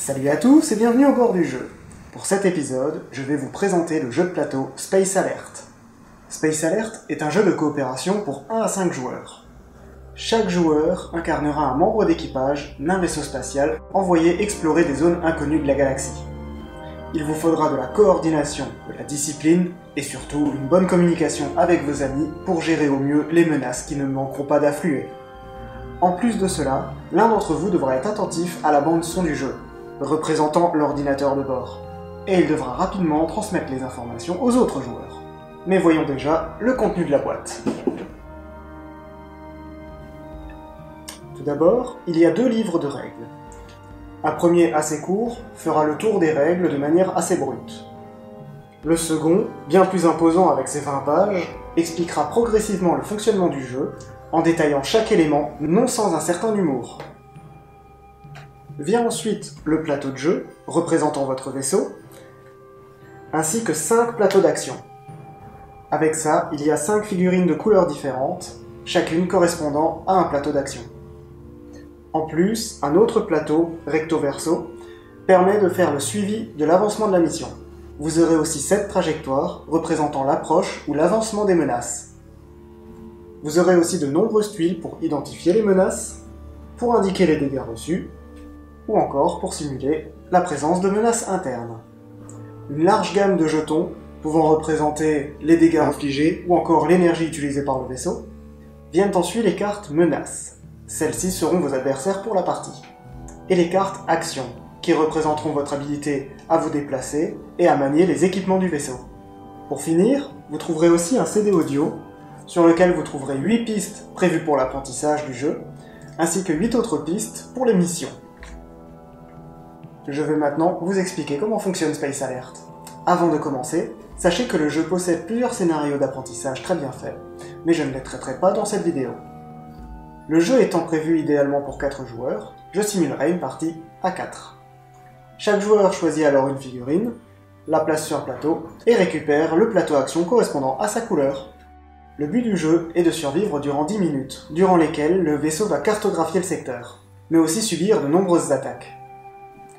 Salut à tous et bienvenue au bord du jeu. Pour cet épisode, je vais vous présenter le jeu de plateau Space Alert. Space Alert est un jeu de coopération pour 1 à 5 joueurs. Chaque joueur incarnera un membre d'équipage d'un vaisseau spatial envoyé explorer des zones inconnues de la galaxie. Il vous faudra de la coordination, de la discipline et surtout une bonne communication avec vos amis pour gérer au mieux les menaces qui ne manqueront pas d'affluer. En plus de cela, l'un d'entre vous devra être attentif à la bande son du jeu, représentant l'ordinateur de bord, et il devra rapidement transmettre les informations aux autres joueurs. Mais voyons déjà le contenu de la boîte. Tout d'abord, il y a 2 livres de règles. Un premier assez court fera le tour des règles de manière assez brute. Le second, bien plus imposant avec ses 20 pages, expliquera progressivement le fonctionnement du jeu en détaillant chaque élément, non sans un certain humour. Vient ensuite le plateau de jeu, représentant votre vaisseau, ainsi que 5 plateaux d'action. Avec ça, il y a 5 figurines de couleurs différentes, chacune correspondant à un plateau d'action. En plus, un autre plateau, recto-verso, permet de faire le suivi de l'avancement de la mission. Vous aurez aussi 7 trajectoires représentant l'approche ou l'avancement des menaces. Vous aurez aussi de nombreuses tuiles pour identifier les menaces, pour indiquer les dégâts reçus, ou encore pour simuler la présence de menaces internes. Une large gamme de jetons pouvant représenter les dégâts infligés ou encore l'énergie utilisée par le vaisseau. Viennent ensuite les cartes menaces. Celles-ci seront vos adversaires pour la partie. Et les cartes actions, qui représenteront votre habilité à vous déplacer et à manier les équipements du vaisseau. Pour finir, vous trouverez aussi un CD audio sur lequel vous trouverez 8 pistes prévues pour l'apprentissage du jeu, ainsi que 8 autres pistes pour les missions. Je vais maintenant vous expliquer comment fonctionne Space Alert. Avant de commencer, sachez que le jeu possède plusieurs scénarios d'apprentissage très bien faits, mais je ne les traiterai pas dans cette vidéo. Le jeu étant prévu idéalement pour 4 joueurs, je simulerai une partie à 4. Chaque joueur choisit alors une figurine, la place sur un plateau, et récupère le plateau action correspondant à sa couleur. Le but du jeu est de survivre durant 10 minutes, durant lesquelles le vaisseau va cartographier le secteur, mais aussi subir de nombreuses attaques.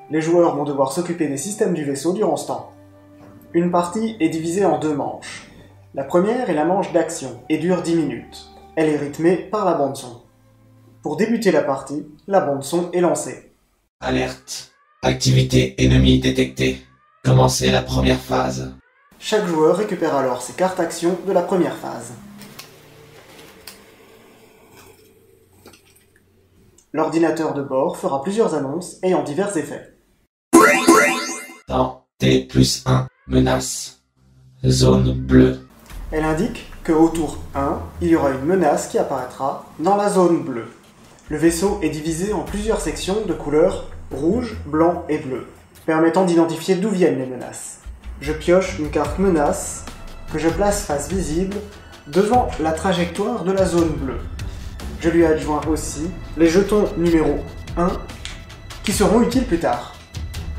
Les joueurs vont devoir s'occuper des systèmes du vaisseau durant ce temps. Une partie est divisée en 2 manches. La première est la manche d'action et dure 10 minutes. Elle est rythmée par la bande-son. Pour débuter la partie, la bande-son est lancée. Alerte. Activité ennemie détectée. Commencez la première phase. Chaque joueur récupère alors ses cartes actions de la première phase. L'ordinateur de bord fera plusieurs annonces ayant divers effets. Temps T+1. Menace. Zone bleue. Elle indique qu'au tour 1, il y aura une menace qui apparaîtra dans la zone bleue. Le vaisseau est divisé en plusieurs sections de couleurs rouge, blanc et bleu, permettant d'identifier d'où viennent les menaces. Je pioche une carte menace que je place face visible devant la trajectoire de la zone bleue. Je lui adjoins aussi les jetons numéro 1 qui seront utiles plus tard.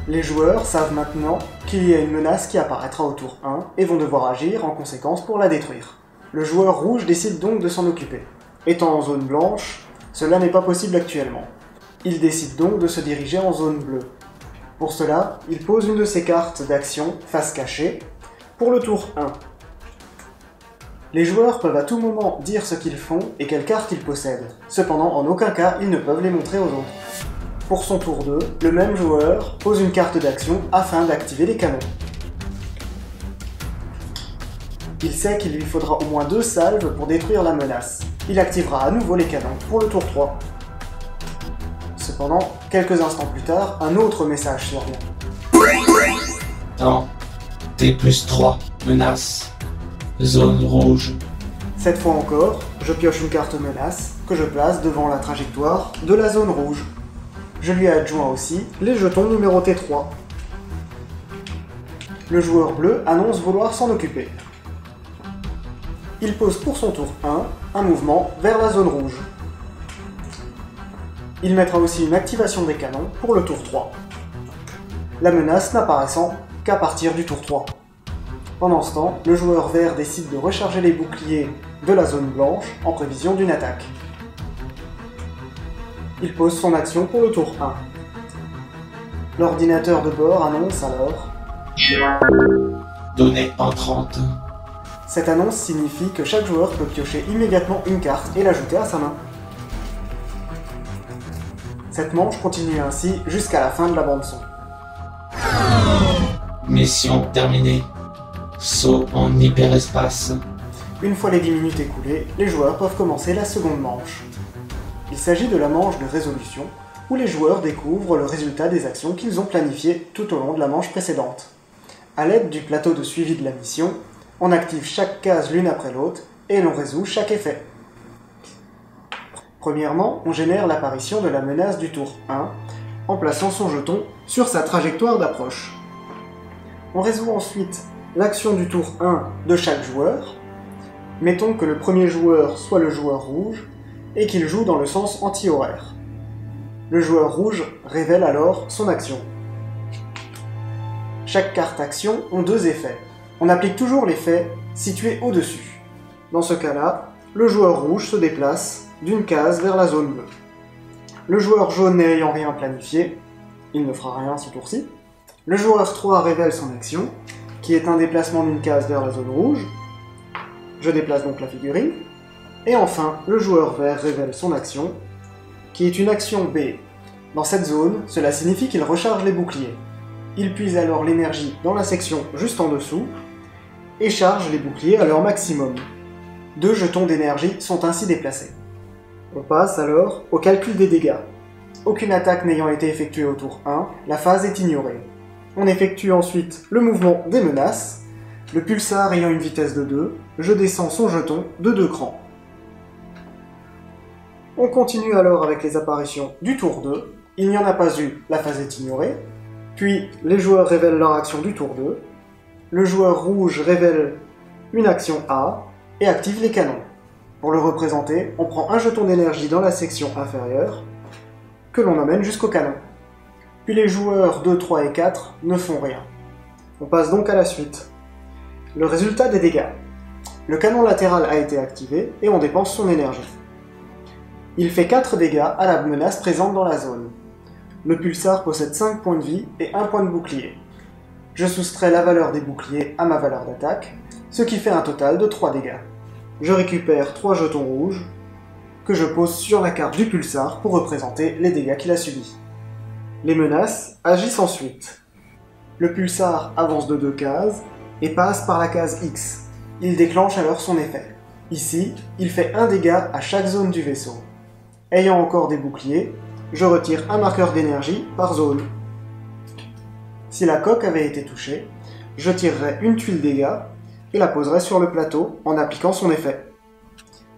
Les joueurs savent maintenant qu'il y a une menace qui apparaîtra au tour 1 et vont devoir agir en conséquence pour la détruire. Le joueur rouge décide donc de s'en occuper. Étant en zone blanche, cela n'est pas possible actuellement. Il décide donc de se diriger en zone bleue. Pour cela, il pose une de ses cartes d'action face cachée pour le tour 1. Les joueurs peuvent à tout moment dire ce qu'ils font et quelles cartes ils possèdent. Cependant, en aucun cas, ils ne peuvent les montrer aux autres. Pour son tour 2, le même joueur pose une carte d'action afin d'activer les canons. Il sait qu'il lui faudra au moins 2 salves pour détruire la menace. Il activera à nouveau les canons pour le tour 3. Cependant, quelques instants plus tard, un autre message survient. Temps T+3. Menace. Zone rouge. Cette fois encore, je pioche une carte menace que je place devant la trajectoire de la zone rouge. Je lui adjoins aussi les jetons numérotés 3. Le joueur bleu annonce vouloir s'en occuper. Il pose pour son tour 1 un mouvement vers la zone rouge. Il mettra aussi une activation des canons pour le tour 3. La menace n'apparaissant qu'à partir du tour 3. Pendant ce temps, le joueur vert décide de recharger les boucliers de la zone blanche en prévision d'une attaque. Il pose son action pour le tour 1. L'ordinateur de bord annonce alors Données entrantes. Cette annonce signifie que chaque joueur peut piocher immédiatement une carte et l'ajouter à sa main. Cette manche continue ainsi jusqu'à la fin de la bande-son. Mission terminée. Saut en hyperespace. Une fois les 10 minutes écoulées, les joueurs peuvent commencer la seconde manche. Il s'agit de la manche de résolution, où les joueurs découvrent le résultat des actions qu'ils ont planifiées tout au long de la manche précédente. À l'aide du plateau de suivi de la mission, on active chaque case l'une après l'autre et l'on résout chaque effet. Premièrement, on génère l'apparition de la menace du tour 1 en plaçant son jeton sur sa trajectoire d'approche. On résout ensuite l'action du tour 1 de chaque joueur. Mettons que le premier joueur soit le joueur rouge et qu'il joue dans le sens anti-horaire. Le joueur rouge révèle alors son action. Chaque carte action ont deux effets. On applique toujours l'effet situé au-dessus. Dans ce cas-là, le joueur rouge se déplace d'une case vers la zone bleue. Le joueur jaune n'ayant rien planifié, il ne fera rien ce tour-ci. Le joueur 3 révèle son action, qui est un déplacement d'une case vers la zone rouge. Je déplace donc la figurine. Et enfin, le joueur vert révèle son action, qui est une action B. Dans cette zone, cela signifie qu'il recharge les boucliers. Il puise alors l'énergie dans la section juste en dessous, et charge les boucliers à leur maximum. 2 jetons d'énergie sont ainsi déplacés. On passe alors au calcul des dégâts. Aucune attaque n'ayant été effectuée au tour 1, la phase est ignorée. On effectue ensuite le mouvement des menaces. Le pulsar ayant une vitesse de 2, je descends son jeton de 2 crans. On continue alors avec les apparitions du tour 2. Il n'y en a pas eu, la phase est ignorée. Puis les joueurs révèlent leur action du tour 2. Le joueur rouge révèle une action A et active les canons. Pour le représenter, on prend un jeton d'énergie dans la section inférieure que l'on emmène jusqu'au canon. Puis les joueurs 2, 3 et 4 ne font rien. On passe donc à la suite. Le résultat des dégâts. Le canon latéral a été activé et on dépense son énergie. Il fait 4 dégâts à la menace présente dans la zone. Le pulsar possède 5 points de vie et 1 point de bouclier. Je soustrais la valeur des boucliers à ma valeur d'attaque, ce qui fait un total de 3 dégâts. Je récupère 3 jetons rouges que je pose sur la carte du pulsar pour représenter les dégâts qu'il a subis. Les menaces agissent ensuite. Le pulsar avance de 2 cases et passe par la case X. Il déclenche alors son effet. Ici, il fait 1 dégât à chaque zone du vaisseau. Ayant encore des boucliers, je retire un marqueur d'énergie par zone. Si la coque avait été touchée, je tirerai une tuile dégâts et la poserai sur le plateau en appliquant son effet.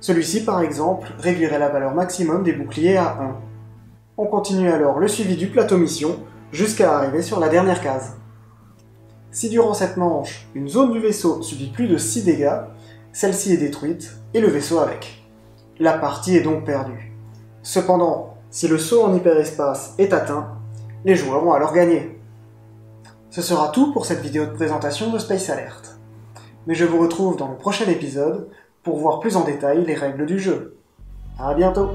Celui-ci, par exemple, réduirait la valeur maximum des boucliers à 1. On continue alors le suivi du plateau mission jusqu'à arriver sur la dernière case. Si durant cette manche, une zone du vaisseau subit plus de 6 dégâts, celle-ci est détruite et le vaisseau avec. La partie est donc perdue. Cependant, si le saut en hyperespace est atteint, les joueurs ont alors gagné. Ce sera tout pour cette vidéo de présentation de Space Alert. Mais je vous retrouve dans le prochain épisode pour voir plus en détail les règles du jeu. À bientôt!